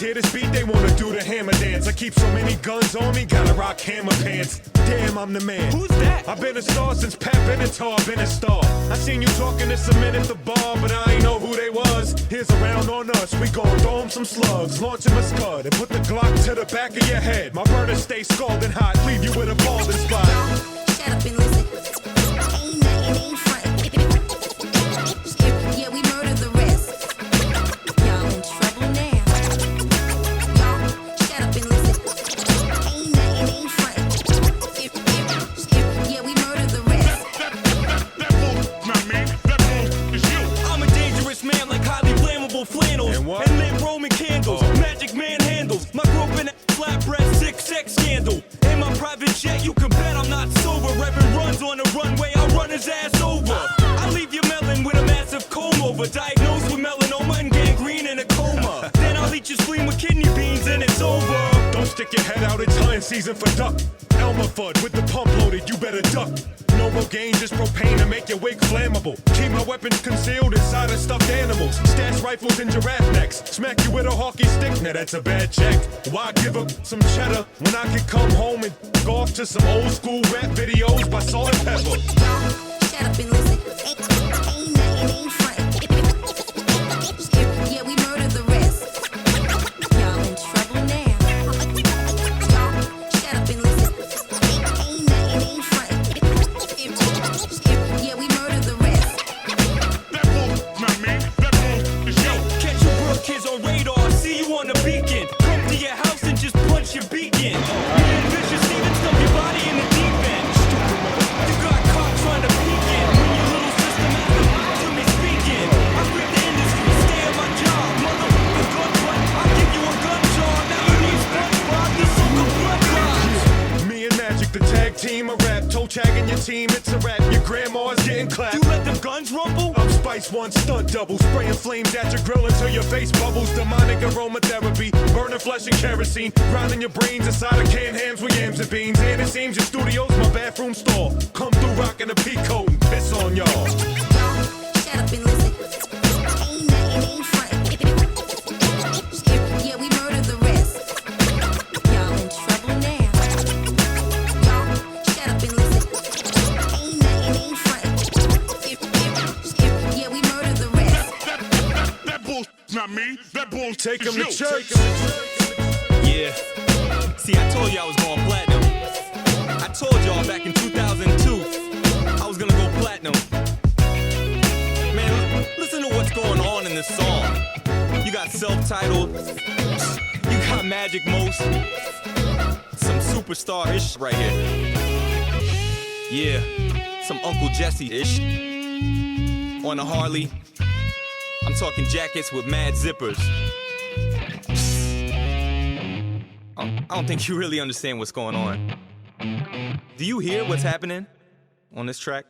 hear this beat, they wanna do the hammer dance. I keep so many guns on me, gotta rock hammer pants. Damn, I'm the man. Who's that? I've been a star since Pat Benatar, been a star. I seen you talking to some men at the bar, but I ain't know who they was. Here's a round on us, we gon' throw 'em some slugs, launch 'em a scud, and put the Glock to the back of your head. My burner stay scalding hot, leave you with a balding spot. Shut up and listen. Ain't nothing, ain't front. Yeah, we murder the rest. Y'all in trouble now. Y'all, shut up and listen. Ain't nothing, ain't front. Yeah, we murder the rest. That move, not me. That move is you. I'm a dangerous man like highly flammable flannels. And what? And lit Roman candles. Magic man handles. My group in a flat breast, sick sex scandal. In my private jet, you can bet I'm not sober. Reverend runs on the runway, I'll run his ass over. I leave your melon with a massive comb over. Diagnosed with melanoma and gangrene in a coma. Then I'll eat your spleen with kidney beans and it's over. Don't stick your head out, it's hunting season for duck. Elmer Fudd with the pump loaded, you better duck. No more gain, just propane to make your wig flammable. Keep my weapons concealed inside of stuffed animals. Stash rifles and giraffe necks. Smack you with a hockey stick, now that's a bad check. Why give up some cheddar when I can come home and go off to some old school rap videos by Salt and Pepper? Shut up and listen. Ain't nothing, ain't front. Yeah, we murder the rest. Y'all in trouble now. Y'all, shut up and listen. Ain't nothing, ain't front. Yeah, we murder the rest. That move, not me. That move is you. Catch your real kids on radar. See you on the beacon. Come to your house and just punch your beacon. You ambitious, even stuff your body in the deep end. You got caught trying to peek in. When your little system has the mind to me speaking. I quit the industry, stay at my job. Motherfucker, gun butt. I'll give you a gun jar. Now you need SpongeBob to soak up blood clots. Me and Magic, the tag team, a rap. Toe tagging your team, it's a rap. Your grandma cars getting clapped. You let them guns rumble? I'm Spice One stunt double, spraying flames at your grill until your face bubbles. Demonic aromatherapy, burning flesh and kerosene, grinding your brains inside of canned hams with yams and beans. And it seems your studio's my bathroom stall. Come through rocking a peacoat and piss on y'all. Y'all, shut up and listen. Ain't nothing, ain't frontin'. Yeah, we murder the rest. Y'all in trouble now. Y'all, shut up and listen. Ain't nothing, ain't frontin'. Yeah, we murder the rest. That bull's not me. That bull Take is him you. to church. Yeah. See, I told you I was going platinum. I told y'all back in 2002 I was gonna go platinum. Man, listen to what's going on in this song. You got self-titled, you got Magic Most, some superstar-ish right here. Yeah, some Uncle Jesse-ish. On a Harley, I'm talking jackets with mad zippers. I don't think you really understand what's going on. Do you hear what's happening on this track?